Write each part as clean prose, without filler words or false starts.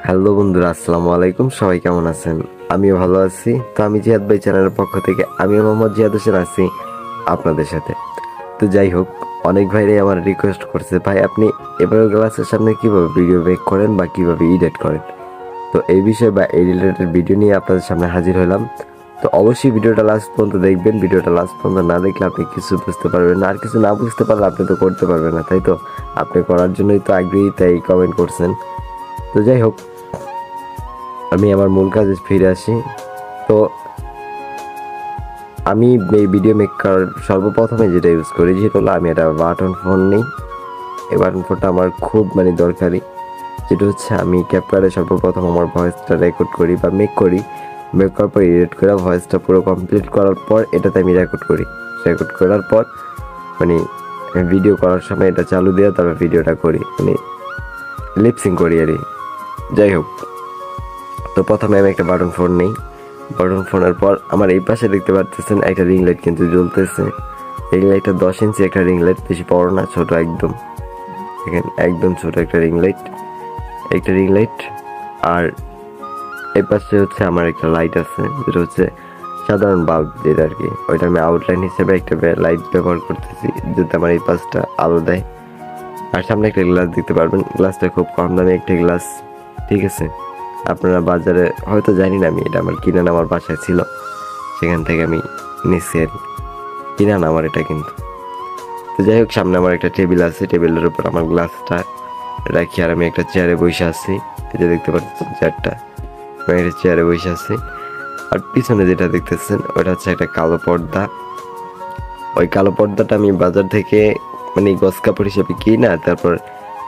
Hello বন্ধুরা, আসসালামু আলাইকুম। সবাই কেমন আছেন? আমিও ভালো আছি। তো আমি জিহাদ ভাই চ্যানেলের পক্ষ থেকে আমি মোহাম্মদ জিহাদ হোসেন আছি আপনাদের সাথে। তো যাই হোক, অনেক ভাইরাই আমার রিকোয়েস্ট করছে, ভাই আপনি এভাবে গ্লাসের সামনে কিভাবে ভিডিও মেক করেন বা কিভাবে এডিট করেন। তো এই বিষয়ে বা এই রিলেটেড ভিডিও নিয়ে আপনাদের সামনে হাজির হলাম। তো অবশ্যই ভিডিওটা লাস্ট পর্যন্ত দেখবেন। ভিডিওটা লাস্ট পর্যন্ত না দেখলে আপনি কিছু বুঝতে পারবেন না, আর কিছু না বুঝতে পারলে আপনি তো করতে পারবেন না, তাই তো? আপনি করার জন্যই তো আগ্রহী, তাই কমেন্ট করছেন। তো যাই হোক, আমি আমার মূল কাজে ফিরে আসি। তো আমি এই ভিডিও মেক করার সর্বপ্রথমে যেটা ইউজ করি, যেটা হলো আমি একটা বাটন ফোন নিই। এই বাটন ফোনটা আমার খুব দরকারি। যেটা হচ্ছে আমি ক্যাপকার্ডে সর্বপ্রথম আমার ভয়েসটা রেকর্ড করি বা মেক করি। মেক করার পর এডিট করে ভয়েসটা পুরো কমপ্লিট করার পর এটাতে আমি রেকর্ড করি। রেকর্ড করার পর ভিডিও করার সময় এটা চালু দিয়ে তারপর ভিডিওটা করি, লিপসিং করি আর কি। যাই হোক, তো প্রথমে আমি একটা বাটন ফোন নিই। বাটন ফোনের পর আমার এই পাশে দেখতে পাচ্ছেন একটা রিং লাইট কিন্তু জ্বলতেছে। রিং লাইটটা 10 ইঞ্চি একটা রিং লাইট, বেশি বড় না, ছোট একদম। দেখেন, একদম ছোট একটা রিং লাইট। আর এই পাশে হচ্ছে আমার একটা লাইট আছে, যেটা হচ্ছে সাধারণ বাল্ব, যেটা আর কি ওইটা আমি আউটলাইন হিসেবে একটা লাইট ব্যবহার করতেছি, যাতে আমার এই পাশটা আলো দেয়। আর সামনে একটা গ্লাস দেখতে পারবেন, গ্লাসটা খুব কম দামি একটা গ্লাস, ঠিক আছে? আপনারা বাজারে হয়তো, জানি না আমি, এটা আমার কিনা না, আমার বাসায় ছিল, সেখান থেকে আমি নিচ্ছি আর কিনা না আমার এটা কিন্তু। তো যাই হোক, সামনে আমার একটা টেবিল আছে, টেবিলের উপর আমার গ্লাসটা রাখি, আর আমি একটা চেয়ারে বসে আছি। এই যে দেখতে পাচ্ছেন চেয়ারটা, আমি একটা চেয়ারে বসে আছি। আর পিছনে যেটা দেখতেছেন ওটা হচ্ছে একটা কালো পর্দা। ওই কালো পর্দাটা আমি বাজার থেকে গস কাপড় হিসেবে কিনা তারপর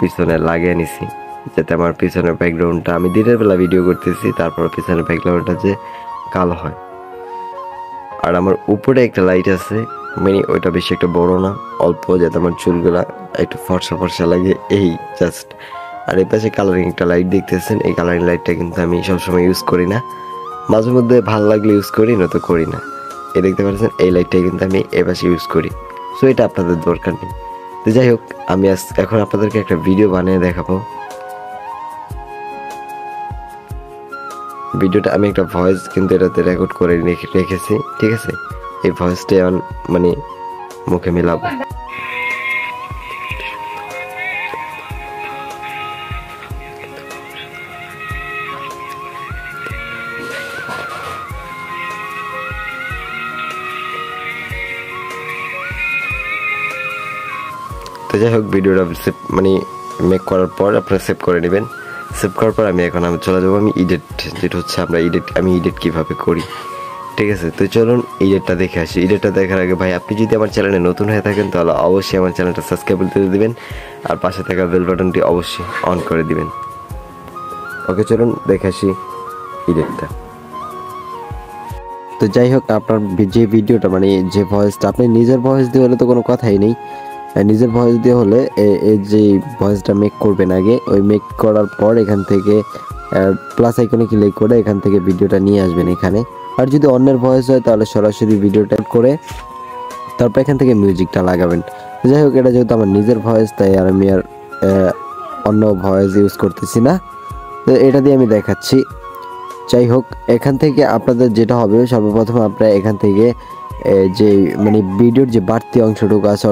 পিছনে লাগিয়ে নিছি, যাতে আমার পিছনের ব্যাকগ্রাউন্ডটা, আমি দিনের বেলা ভিডিও করতেছি, তারপর পিছনের ব্যাকগ্রাউন্ডটা যে কালো হয়। আর আমার উপরে একটা লাইট আছে, ওইটা বেশি একটা বড় না, অল্প, যাতে আমার চুলগুলা একটু ফর্সা ফর্সা লাগে, এই জাস্ট। আর এই পাশে কালারিং একটা লাইট দেখতেছেন, এই কালারিং লাইটটা কিন্তু আমি সবসময় ইউজ করি না, মাঝে মধ্যে ভালো লাগলে ইউজ করি, নয়তো করি না। এই দেখতে পাচ্ছেন, এই লাইটটাই কিন্তু আমি এই পাশে ইউজ করি। সো এটা আপনাদের দরকার নেই। তো যাই হোক, আমি এখন আপনাদেরকে একটা ভিডিও বানিয়ে দেখাবো। ভিডিওটা আমি একটা ভয়েস কিন্তু এটাতে রেকর্ড করে রেখেছি, ঠিক আছে? এই ভয়েসটা মুখে মিলাবো। তো যাই হোক, ভিডিওটা সেভ মেক করার পর আপনারা সেভ করে নেবেন। সেভ করার পর আমি চলে যাবো আমি এডিট, যেটা হচ্ছে আমি এডিট কীভাবে করি, ঠিক আছে? তো চলুন এডিটটা দেখে আসি। এডিটটা দেখার আগে ভাই, আপনি যদি আমার চ্যানেলে নতুন হয়ে থাকেন তাহলে অবশ্যই আমার চ্যানেলটা সাবস্ক্রাইব করে দিবেন, আর পাশে থাকা বেল বাটনটি অবশ্যই অন করে দিবেন। ওকে, চলুন দেখে আসি এডিটটা। তো যাই হোক, আপনার যে ভিডিওটা যে ভয়েসটা, আপনি নিজের ভয়েস দিয়ে হলে তো কোনো কথাই নেই। নিজের ভয়েস দিয়ে হলে এই যে ভয়েসটা মেক করবেন, আগে ওই মেক করার পর এখান থেকে প্লাস আইকনে ক্লিক করে এখান থেকে ভিডিওটা নিয়ে আসবেন এখানে। আর যদি অন্যের ভয়েস হয় তাহলে সরাসরি ভিডিওটা করে তারপর এখান থেকে মিউজিকটা লাগাবেন। যাই হোক, এটা যেহেতু আমার নিজের ভয়েস, তাই আর আমি অন্য ভয়েস ইউজ করতেছি না, তো এটা দিয়ে আমি দেখাচ্ছি। যাই হোক, এখান থেকে আপনাদের যেটা হবে, সর্বপ্রথম আপনারা এখান থেকে যে ভিডিওর যে বাড়তি অংশটুকু আছে,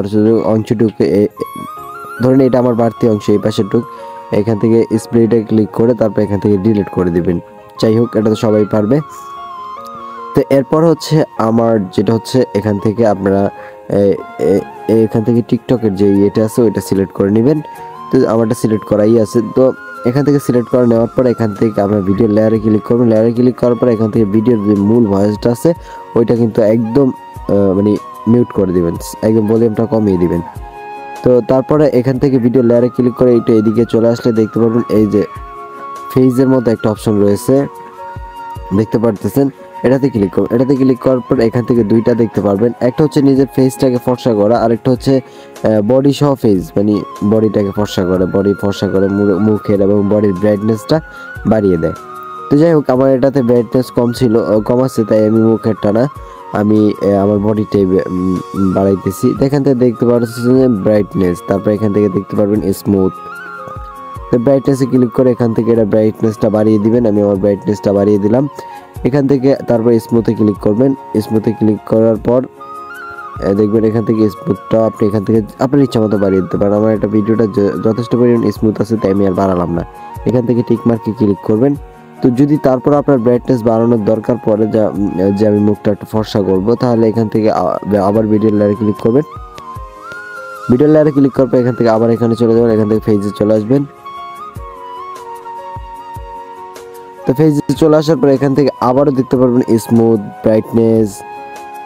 অংশটুকু ধরেন এটা আমার বাড়তি অংশ, এই পাশেরটুক, এখান থেকে স্প্লিটে ক্লিক করে তারপর এখান থেকে ডিলিট করে দিবেন। যাই হোক, এটা তো সবাই পারবে। তো এরপর হচ্ছে আমার যেটা হচ্ছে, এখান থেকে আপনারা এখান থেকে টিকটকের যে এটা আছে ওইটা সিলেক্ট করে নেবেন। তো আমারটা সিলেক্ট করাই আছে। তো এখান থেকে সিলেক্ট করে নেওয়ার পর এখান থেকে আমরা ভিডিও লেয়ারে ক্লিক করবেন। লেয়ারে ক্লিক করার পর এখান থেকে ভিডিওর যে মূল ভয়েসটা আছে ওইটা কিন্তু একদম মিউট করে দিবেন, একদম ভলিউমটা কমিয়ে দিবেন। তো তারপরে এখান থেকে ভিডিও লেয়ারে ক্লিক করে এইটা এদিকে চলে আসলে দেখতে পারবেন এই যে ফেজের মতো একটা অপশন রয়েছে, দেখতে পারতেছেন, এটাতে ক্লিক করুন। এটাতে ক্লিক করার পর এখান থেকে দুইটা দেখতে পারবেন, একটা হচ্ছে নিজের ফেসটাকে ফর্সা করা, আর একটা হচ্ছে বডি সহ ফেস, বডিটাকে ফর্সা করে, বডি ফর্সা করে মুখের এবং বডির ব্রাইটনেসটা বাড়িয়ে দেয়। তো যাই হোক, আমার এটাতে ব্রাইটনেস কম আছে, তাই আমি মুখেরটা না, আমি আমার বডিটাই বাড়াইতেছি। এখান থেকে দেখতে পাচ্ছেন ব্রাইটনেস, তারপর এখান থেকে দেখতে পারবেন স্মুথ, তো ব্রাইটনেসে ক্লিক করে এখান থেকে এটা ব্রাইটনেসটা বাড়িয়ে দিবেন। আমি আমার ব্রাইটনেসটা বাড়িয়ে দিলাম। এখান থেকে তারপর স্মুথে ক্লিক করবেন। স্মুথে ক্লিক করার পর দেখবেন এখান থেকে স্মুথটা আপনি এখান থেকে আপনার ইচ্ছা মতো বাড়িয়ে দিতে পারেন। আমার একটা ভিডিওটা যথেষ্ট পরিমাণ স্মুথ আছে, তাই আমি আর বাড়ালাম না। এখান থেকে টিক মার্কে ক্লিক করবেন। তো যদি তারপর আপনার ব্রাইটনেস বাড়ানোর দরকার পড়ে যে আমি মুখটা একটু ফর্সা করব, তাহলে এখান থেকে আবার ভিডিও লেয়ারে ক্লিক করবেন। ভিডিও লেয়ারে ক্লিক করার পর এখান থেকে আবার এখানে চলে যাবেন। এখান থেকে ফেজে চলে আসবেন। তো ফেজে চলে আসার পর এখান থেকে আবারও দেখতে পারবেন স্মুথ, ব্রাইটনেস।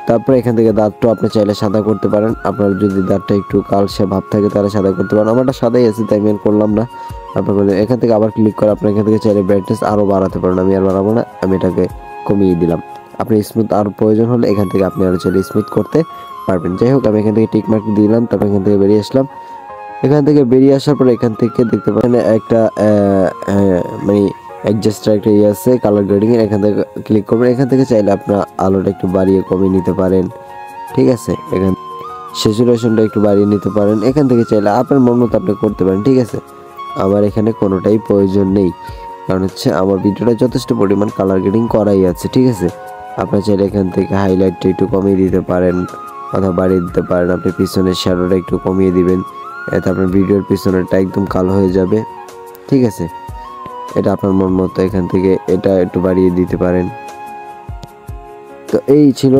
তারপর এখান থেকে দাঁতটা আপনি চাইলে সাদা করতে পারেন। আপনার যদি দাঁতটা একটু কালসে ভাব থাকে তাহলে সাদা করতে পারেন। আমারটা সাদাই আছে, তাই আমি আর করলাম না। আপনার এখান থেকে আবার ক্লিক করে আপনি এখান থেকে চাইলে ব্রাইটনেস আরও বাড়াতে পারেন। আমি আর বাড়াবো না, আমি এটাকে কমিয়ে দিলাম। আপনি স্মুথ আর প্রয়োজন হলে এখান থেকে আপনি আরও চাইলে স্মুথ করতে পারবেন। যাই হোক, আমি এখান থেকে টিক মার্ক দিলাম। তারপর এখান থেকে বেরিয়ে আসলাম। এখান থেকে বেরিয়ে আসার পর এখান থেকে দেখতে পারেন একটা মানে অ্যাডজাস্টার একটা ইয়ে আছে কালার গ্রেডিং এর। এখান থেকে ক্লিক করবেন। এখান থেকে চাইলে আপনার আলোটা একটু বাড়িয়ে কমিয়ে নিতে পারেন, ঠিক আছে। এখান স্যাচুরেশনটা একটু বাড়িয়ে নিতে পারেন। এখান থেকে চাইলে আপনার মন মতো আপনি করতে পারেন, ঠিক আছে। আমার এখানে কোনোটাই প্রয়োজন নেই, কারণ হচ্ছে আমার ভিডিওটা যথেষ্ট পরিমাণ কালার গ্রেডিং করাই আছে, ঠিক আছে। আপনার চাইলে এখান থেকে হাইলাইটটা একটু কমিয়ে দিতে পারেন অথবা বাড়িয়ে দিতে পারেন। আপনি পিছনের শ্যাডোটা একটু কমিয়ে দিবেন, এতে আপনার ভিডিওর পিছনেরটা একদম কালো হয়ে যাবে, ঠিক আছে। এটা আপনার মন মতো এখান থেকে এটা একটু বাড়িয়ে দিতে পারেন। তো এই ছিল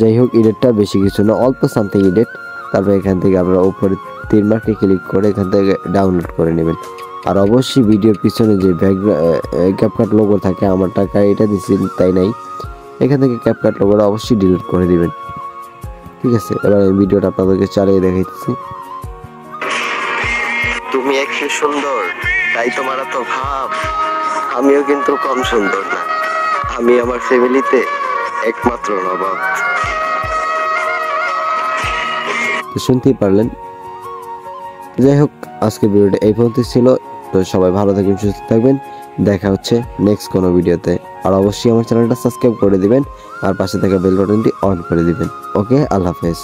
যাই হোক এডিটটা, বেশি কিছু না, অল্প সামথিং এডিট। তারপর এখান থেকে আপনারা উপরে 3 মার্কে ক্লিক করে এখান থেকে ডাউনলোড করে নেবেন। আর অবশ্যই ভিডিওর পিছনে যে ক্যাপকাট লোগো থাকে, আমার টাকা এটা দিচ্ছি তাই নাই, এখান থেকে ক্যাপকাট লোগোটা অবশ্যই ডিলিট করে দিবেন, ঠিক আছে। এবার এই ভিডিওটা আপনাদেরকে চালিয়ে দেখাচ্ছি। তুমি একটু সুন্দর, তাই তোমার তো ভাব। আমিও কিন্তু কম সুন্দর না, আমি আমার ফ্যামিলিতে একমাত্র নবাব। তো শুনতেই পারলেন। যাই হোক, আজকে ভিডিওটা এই পর্যন্ত ছিল। তো সবাই ভালো থাকবেন, সুস্থ থাকবেন। দেখা হচ্ছে নেক্সট কোনো ভিডিওতে। আর অবশ্যই আমার চ্যানেলটা সাবস্ক্রাইব করে দিবেন আর পাশে থাকা বেল বাটনটি অন করে দিবেন। ওকে, আল্লাহ হাফেজ।